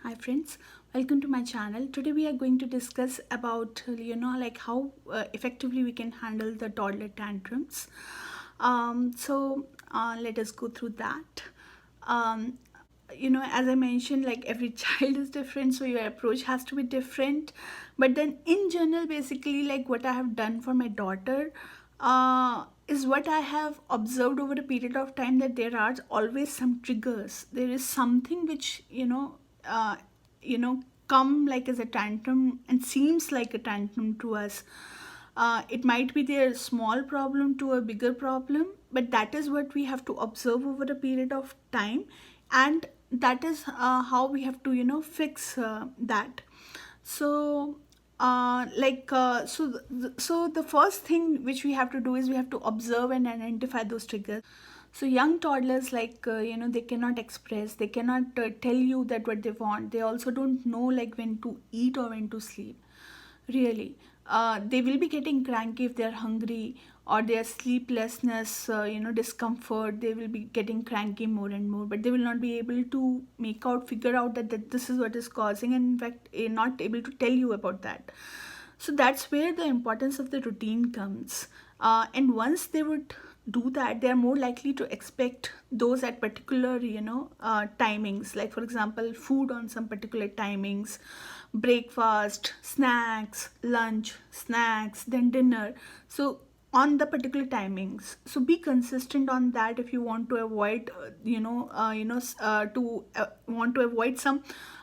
Hi friends, welcome to my channel. Today we are going to discuss about like how effectively we can handle the toddler tantrums. Let us go through that. Um, as I mentioned, like every child is different, so your approach has to be different. But then in general, basically, like what I have done for my daughter is what I have observed over a period of time, that there are always some triggers. There is something which uh, you know come like as a tantrum and seems like a tantrum to us. It might be their small problem to a bigger problem, but that is what we have to observe over a period of time, and that is how we have to fix that. So the first thing which we have to do is we have to observe and identify those triggers. So young toddlers, like they cannot express, they cannot tell you that what they want. They also don't know like when to eat or when to sleep, really. They will be getting cranky if they're hungry, or their sleeplessness, discomfort, they will be getting cranky more and more, but they will not be able to figure out that this is what is causing, and in fact not able to tell you about that. So that's where the importance of the routine comes. And once they would do that, they are more likely to expect those at particular timings, like for example food on some particular timings, breakfast, snacks, lunch, snacks, then dinner. So on the particular timings, so be consistent on that if you want to avoid want to avoid some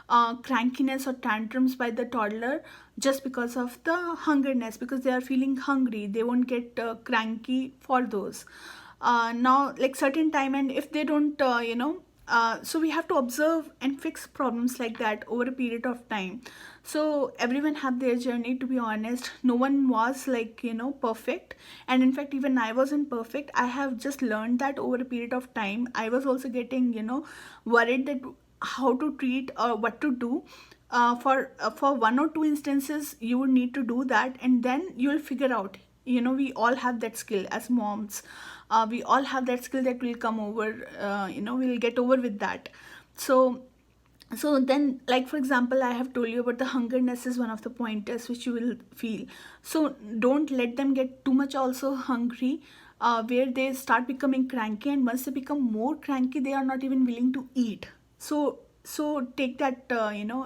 crankiness or tantrums by the toddler, just because of the hungerness, because they are feeling hungry, they won't get cranky for those. Now like certain time, and if they don't so we have to observe and fix problems like that over a period of time. So everyone had their journey, to be honest. No one was like perfect, and in fact even I wasn't perfect. I have just learned that over a period of time. I was also getting worried that how to treat or what to do. For one or two instances you would need to do that, and then you will figure out. We all have that skill as moms. We all have that skill that will come over. We'll get over with that. So so then, like for example, I have told you about the hungerness is one of the pointers which you will feel. So don't let them get too much also hungry, where they start becoming cranky, and once they become more cranky they are not even willing to eat. So take that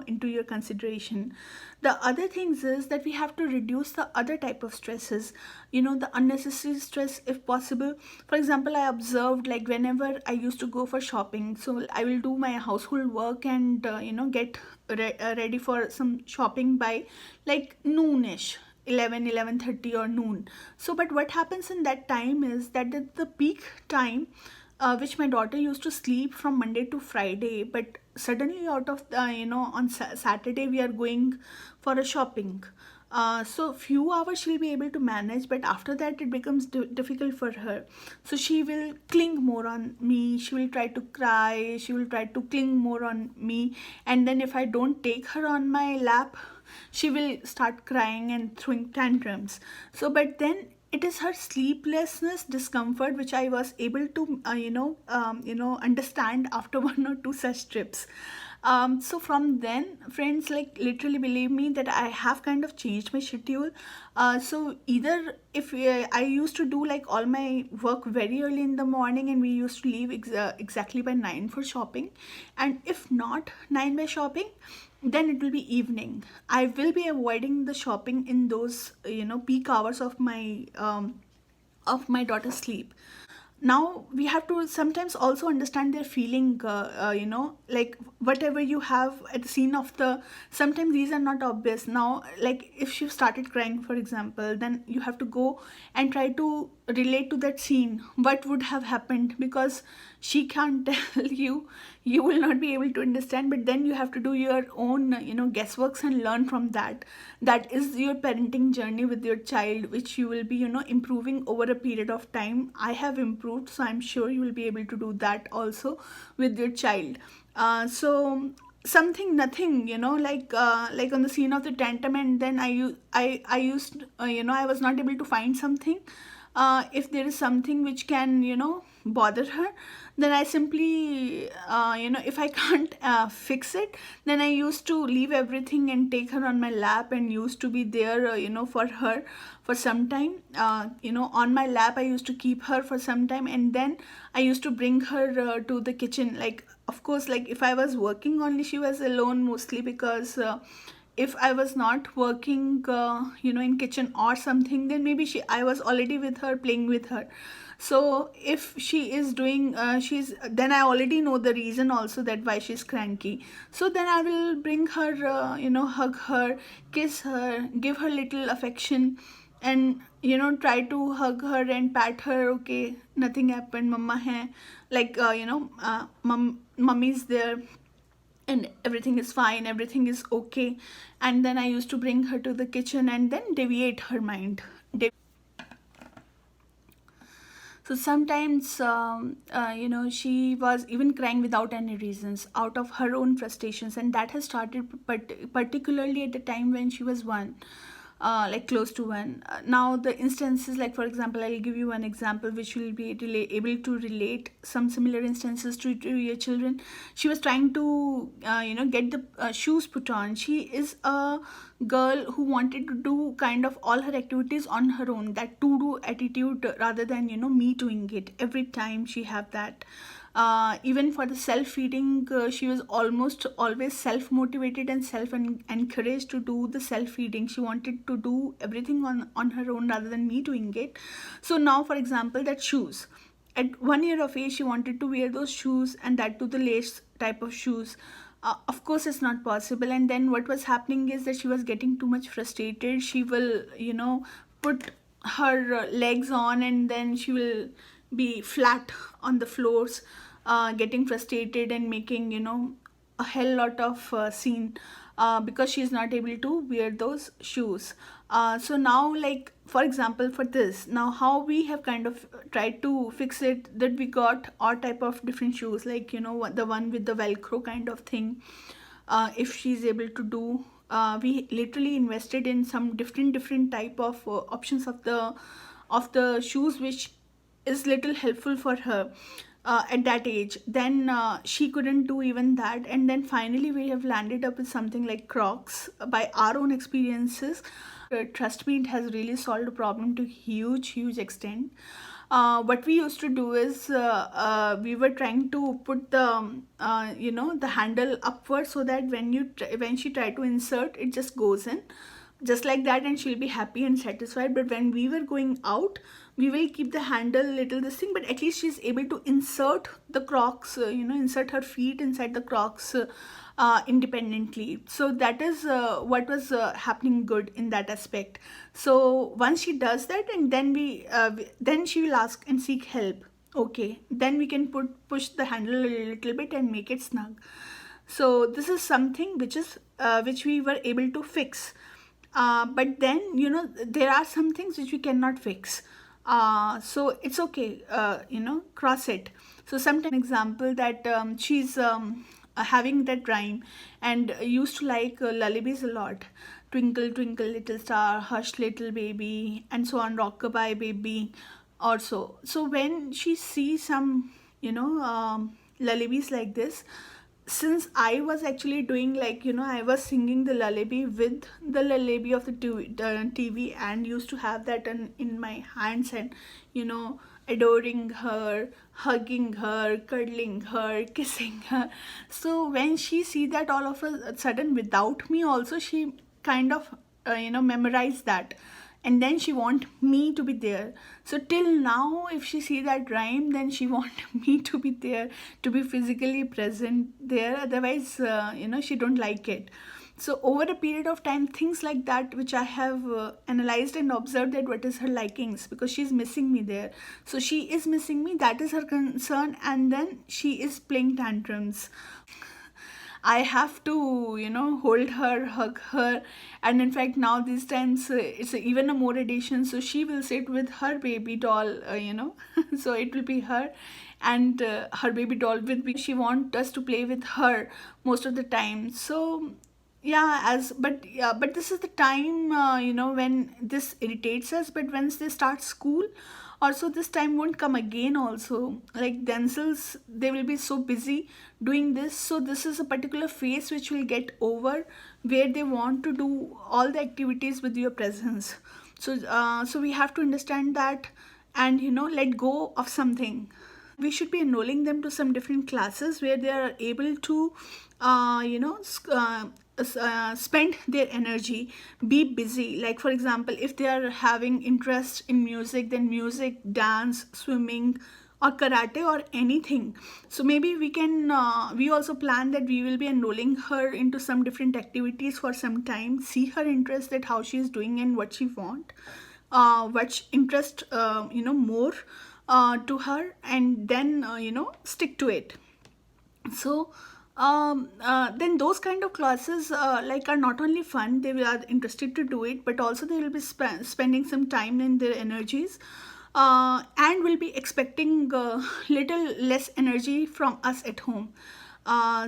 into your consideration. The other things is that we have to reduce the other type of stresses, the unnecessary stress if possible. For example, I observed, like whenever I used to go for shopping, so I will do my household work and get ready for some shopping by like noonish, 11:30 or noon. So but what happens in that time is that the peak time, which my daughter used to sleep from Monday to Friday, but suddenly out of on Saturday we are going for a shopping. So few hours she'll be able to manage, but after that it becomes difficult for her. So she will cling more on me, she will try to cry, she will try to cling more on me, and then if I don't take her on my lap, she will start crying and throwing tantrums. So but then it is her sleeplessness discomfort which I was able to understand after one or two such trips. So from then, friends, like literally believe me that I have kind of changed my schedule. So either if I used to do like all my work very early in the morning, and we used to leave exactly by 9 for shopping, and if not 9 by shopping, then it will be evening. I will be avoiding the shopping in those peak hours of my daughter's sleep. Now we have to sometimes also understand their feeling, like whatever you have at the scene of the, sometimes these are not obvious. Now like if she started crying, for example, then you have to go and try to relate to that scene, what would have happened, because she can't tell you, you will not be able to understand, but then you have to do your own guessworks and learn from that. That is your parenting journey with your child, which you will be improving over a period of time. I have improved, so I'm sure you will be able to do that also with your child. So something, nothing, like on the scene of the tantrum, and then I used I was not able to find something. if there is something which can, bother her, then I simply, if I can't fix it, then I used to leave everything and take her on my lap and used to be there, for her for some time. On my lap I used to keep her for some time, and then I used to bring her to the kitchen. Like, of course, like if I was working only, she was alone mostly, because if I was not working, in kitchen or something, then maybe I was already with her, playing with her. So if she is doing, then I already know the reason also, that why she's cranky. So then I will bring her, hug her, kiss her, give her little affection, and try to hug her and pat her. Okay, nothing happened, mama hai, like, mummy's there, and everything is fine, everything is okay. And then I used to bring her to the kitchen and then deviate her mind. So sometimes, she was even crying without any reasons, out of her own frustrations, and that has started particularly at the time when she was one, like close to one. Now the instances, like for example, I'll give you one example which will be able to relate some similar instances to your children. She was trying to, get the shoes put on. She is a girl who wanted to do kind of all her activities on her own, that to do attitude, rather than me doing it every time. She have that. Even for the self feeding, she was almost always self motivated and self encouraged to do the self feeding. She wanted to do everything on her own rather than me doing it. So now, for example, that shoes, at 1 year of age she wanted to wear those shoes, and that to the lace type of shoes. Of course it's not possible. And then what was happening is that she was getting too much frustrated. She will, put her legs on, and then she will be flat on the floors, getting frustrated and making, a hell lot of scene, because she's not able to wear those shoes. So now, like for example, for this, now how we have kind of tried to fix it, that we got all type of different shoes, like the one with the velcro kind of thing. If she's able to do, we literally invested in some different type of options of the shoes, which is little helpful for her at that age. Then she couldn't do even that, and then finally we have landed up with something like Crocs by our own experiences. Trust me, it has really solved a problem to huge extent. What we used to do is, we were trying to put the handle upward, so that when she tried to insert, it just goes in just like that, and she'll be happy and satisfied. But when we were going out, we will keep the handle little this thing, but at least she's able to insert the Crocs, insert her feet inside the Crocs independently. So that is what was happening good in that aspect. So once she does that, and then then she will ask and seek help. Okay, then we can push the handle a little bit and make it snug. So this is something which we were able to fix. But then, there are some things which we cannot fix. So it's okay, cross it. So sometimes example that she's having that rhyme, and used to like lullabies a lot. Twinkle twinkle little star, hush little baby, and so on, rockabye baby also. So when she sees some, lullabies like this, since I was actually doing, like, I was singing the lullaby with the lullaby of the TV, and used to have that in my hands, and adoring her, hugging her, cuddling her, kissing her. So when she see that all of a sudden without me also, she kind of memorized that, and then she want me to be there. So till now, if she see that rhyme, then she want me to be there, to be physically present there. Otherwise, she don't like it. So over a period of time, things like that, which I have analyzed and observed, that what is her likings, because she's missing me there. So she is missing me, that is her concern, and then she is playing tantrums. I have to, hold her, hug her. And in fact, now these times, it's even a more addition. So she will sit with her baby doll, so it will be her and her baby doll with me. She wants us to play with her most of the time. So yeah, but this is the time, when this irritates us. But once they start school, Also this time won't come again also, like themselves they will be so busy doing this. So this is a particular phase which will get over, where they want to do all the activities with your presence. So we have to understand that, and let go of something. We should be enrolling them to some different classes where they are able to spend their energy, be busy. Like for example, if they are having interest in music, then music, dance, swimming, or karate, or anything. So maybe we also plan that we will be enrolling her into some different activities for some time, see her interest, that how she is doing and what she want, which interest more to her, and then stick to it. So then those kind of classes like are not only fun, they are interested to do it, but also they will be spending some time in their energies, and will be expecting little less energy from us at home.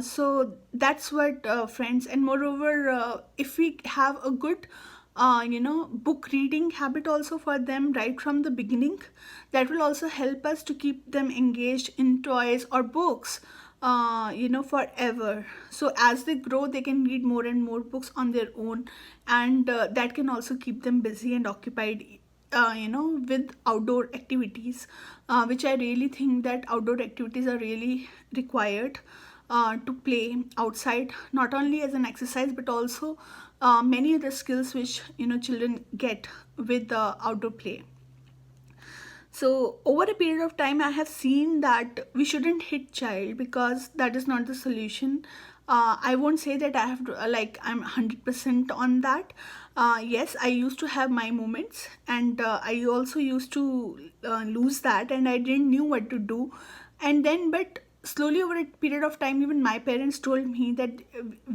So that's what, friends. And moreover, if we have a good book reading habit also for them right from the beginning, that will also help us to keep them engaged in toys or books forever. So as they grow, they can read more and more books on their own, and that can also keep them busy and occupied with outdoor activities, which I really think that outdoor activities are really required to play outside, not only as an exercise, but also many other skills which children get with the outdoor play. So over a period of time, I have seen that we shouldn't hit child, because that is not the solution. I won't say that I have to, like I'm 100% on that. Yes, I used to have my moments, and I also used to lose that, and I didn't knew what to do. And then, but slowly over a period of time, even my parents told me that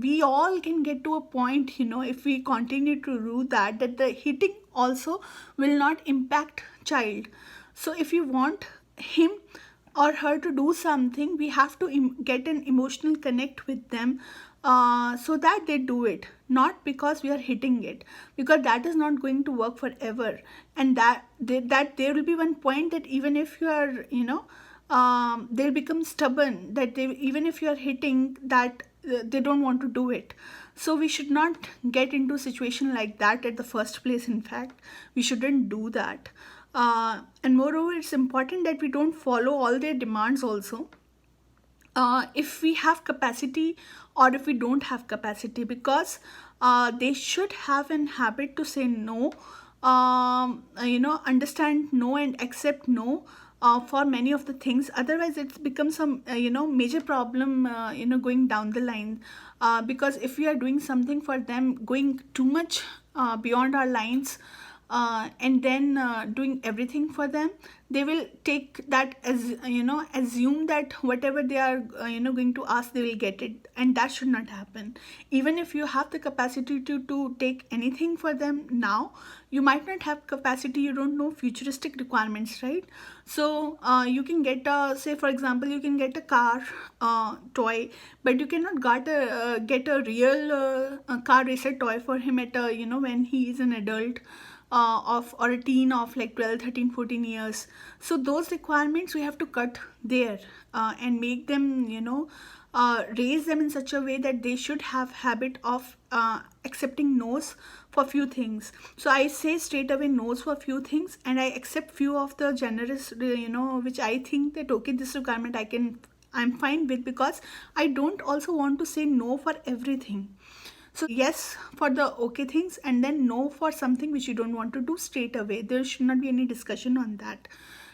we all can get to a point, if we continue to do that, that the hitting also will not impact child. So if you want him or her to do something, we have to get an emotional connect with them, so that they do it, not because we are hitting it, because that is not going to work forever. And that there will be one point that even if you are they'll become stubborn, that they, even if you are hitting that, they don't want to do it. So we should not get into a situation like that at the first place. In fact, we shouldn't do that. And moreover, it's important that we don't follow all their demands also, if we have capacity or if we don't have capacity, because they should have an habit to say no, understand no and accept no for many of the things. Otherwise it becomes some major problem going down the line, because if we are doing something for them, going too much beyond our lines, and then doing everything for them, they will take that as assume that whatever they are going to ask, they will get it, and that should not happen. Even if you have the capacity to take anything for them now, you might not have capacity, you don't know futuristic requirements, right? So you can get a, say for example, you can get a car toy, but you cannot get a real car racer toy for him at a when he is an adult, of or a teen of like 12, 13, 14 years. So those requirements we have to cut there, and make them raise them in such a way that they should have habit of accepting no's for few things. So I say straight away no's for few things, and I accept few of the generous which I think that okay, this requirement I'm fine with, because I don't also want to say no for everything. So yes for the okay things, and then no for something which you don't want to do straight away. There should not be any discussion on that.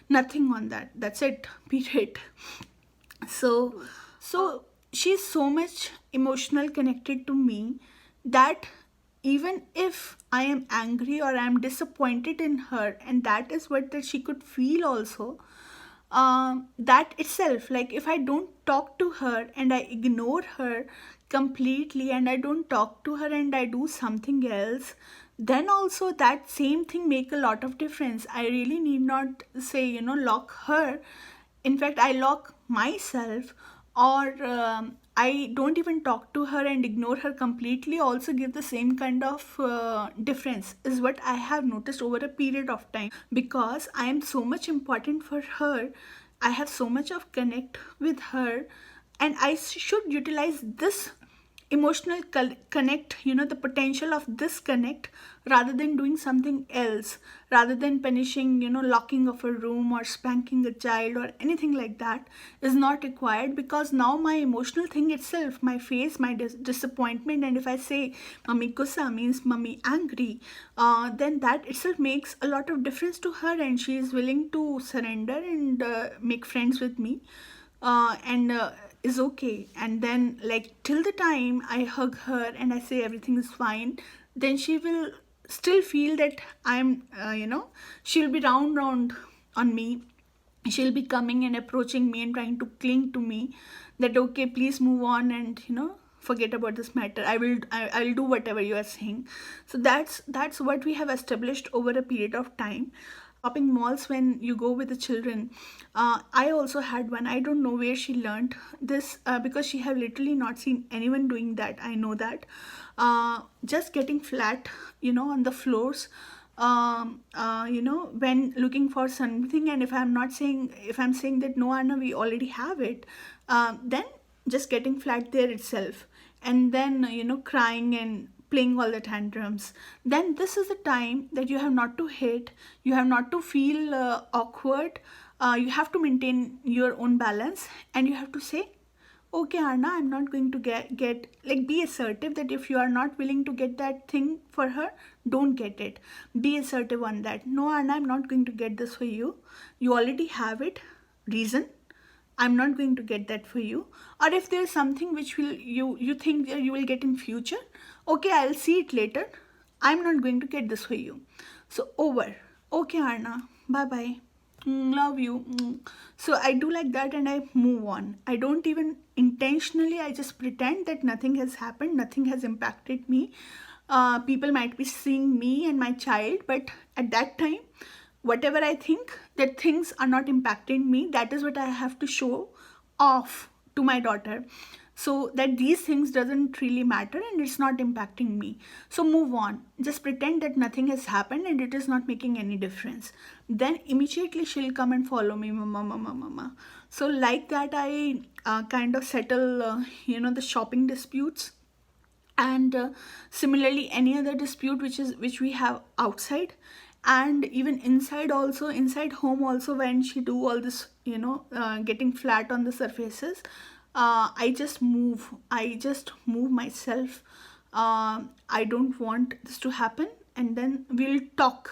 Nothing on that. That's it. Period. So she's so much emotional connected to me, that even if I am angry or I am disappointed in her, and that is what that she could feel also, that itself, like if I don't talk to her and I ignore her completely, and I don't talk to her and I do something else, then also that same thing make a lot of difference. I really need not say lock her. In fact, I lock myself, or I don't even talk to her and ignore her completely also give the same kind of difference, is what I have noticed over a period of time. Because I am so much important for her, I have so much of connect with her, and I should utilize this emotional connect, the potential of this connect, rather than doing something else, rather than punishing, locking of a room or spanking a child or anything like that is not required. Because now my emotional thing itself, my face, my disappointment, and if I say mummy gussa means mummy angry, then that itself makes a lot of difference to her, and she is willing to surrender and make friends with me, and is okay. And then, like, till the time I hug her and I say everything is fine, then she will still feel that I'm, she'll be round on me. She'll be coming and approaching me and trying to cling to me, that okay, please move on, and forget about this matter. I'll do whatever you are saying. So that's what we have established over a period of time. Shopping malls, when you go with the children, I also had one. I don't know where she learned this, because she have literally not seen anyone doing that. I know that, just getting flat, on the floors, when looking for something, and if I'm saying that no, Anna, we already have it, then just getting flat there itself, and then crying and playing all the tantrums. Then this is the time that you have not to hit, you have not to feel awkward, you have to maintain your own balance, and you have to say, okay, Arna, I'm not going to get like, be assertive, that if you are not willing to get that thing for her, don't get it. Be assertive on that. No, Arna, I'm not going to get this for you. You already have it. Reason, I'm not going to get that for you. Or if there's something which will you think that you will get in future, okay, I'll see it later. I'm not going to get this for you. So over. Okay, Arna. Bye bye. Love you. So I do like that, and I move on. I don't even intentionally, I just pretend that nothing has happened, nothing has impacted me. People might be seeing me and my child, but at that time, whatever I think that things are not impacting me, that is what I have to show off to my daughter, so that these things doesn't really matter and it's not impacting me. So move on, just pretend that nothing has happened and it is not making any difference. Then immediately she'll come and follow me, mama, mama, mama. So like that, I kind of settle the shopping disputes, and similarly any other dispute which we have outside, and even inside also, inside home also, when she do all this, getting flat on the surfaces, I just move myself. I don't want this to happen, and then we'll talk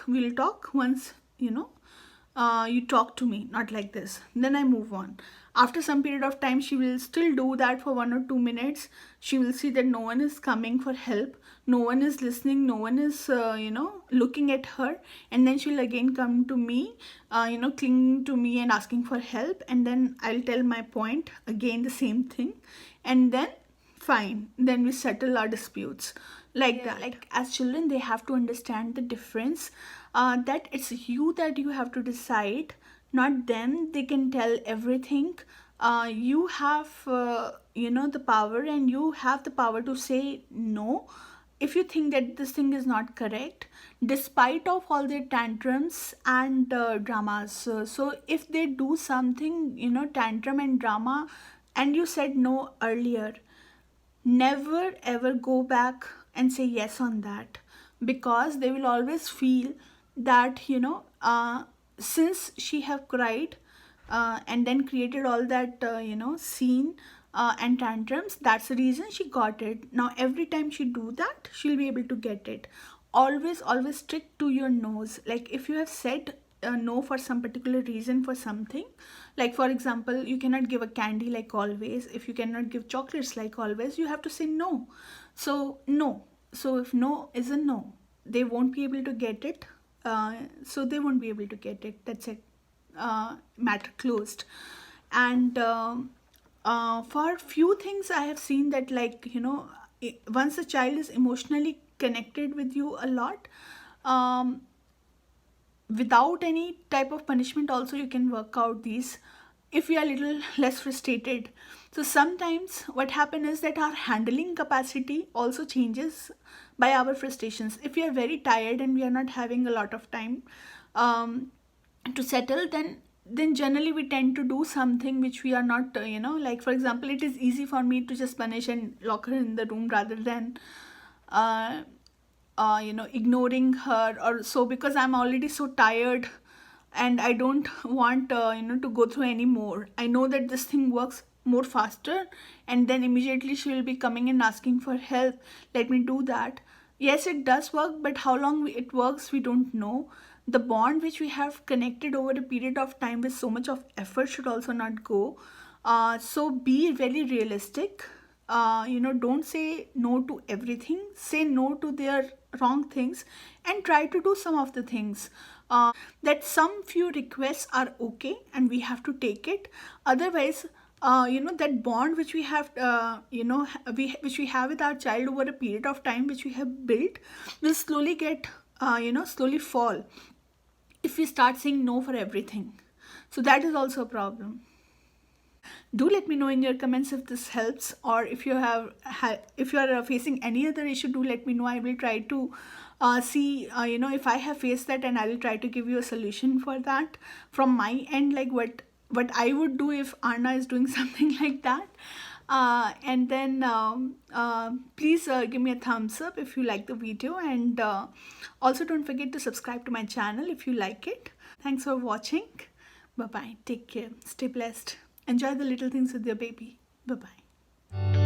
once, you talk to me, not like this. Then I move on. After some period of time, she will still do that for 1 or 2 minutes. She will see that no one is coming for help, no one is listening, no one is, looking at her. And then she'll again come to me, clinging to me and asking for help. And then I'll tell my point, again the same thing. And then fine, then we settle our disputes like that. Like, as children, they have to understand the difference, that it's you that you have to decide, not them. They can tell everything. You have the power, and you have the power to say no if you think that this thing is not correct, despite of all their tantrums and dramas. So if they do something, tantrum and drama, and you said no earlier, never ever go back and say yes on that, because they will always feel that, since she have cried, and then created all that, scene, and tantrums, that's the reason she got it. Now every time she do that, she'll be able to get it. Always stick to your nose. Like, if you have said no for some particular reason for something, like for example, you cannot give a candy like always, if you cannot give chocolates like always, you have to say no. So no. So if no is a no, they won't be able to get it. So they won't be able to get it. That's it. Matter closed. And for few things, I have seen that, like, once a child is emotionally connected with you a lot, without any type of punishment also, you can work out these. if we are a little less frustrated. So sometimes what happens is that our handling capacity also changes by our frustrations. If we are very tired and we are not having a lot of time um, to settle, then generally we tend to do something which we are not, like for example, it is easy for me to just punish and lock her in the room rather than uh, ignoring her or so, because I'm already so tired and I don't want to go through any more. I know that this thing works more faster, and then immediately she will be coming and asking for help. Let me do that. Yes, it does work, but how long it works, we don't know. The bond which we have connected over a period of time with so much of effort should also not go. So be very realistic. Don't say no to everything. Say no to their wrong things and try to do some of the things. That some few requests are okay and we have to take it. Otherwise, that bond which we have, which we have with our child over a period of time, which we have built, will slowly get, slowly fall if we start saying no for everything. So that is also a problem. Do let me know in your comments if this helps, or if you if you are facing any other issue, do let me know. I will try to see if I have faced that, and I will try to give you a solution for that from my end, like what I would do if Anna is doing something like that. And then please give me a thumbs up if you like the video, and also don't forget to subscribe to my channel if you like it. Thanks for watching. Bye bye. Take care. Stay blessed. Enjoy the little things with your baby. Bye bye.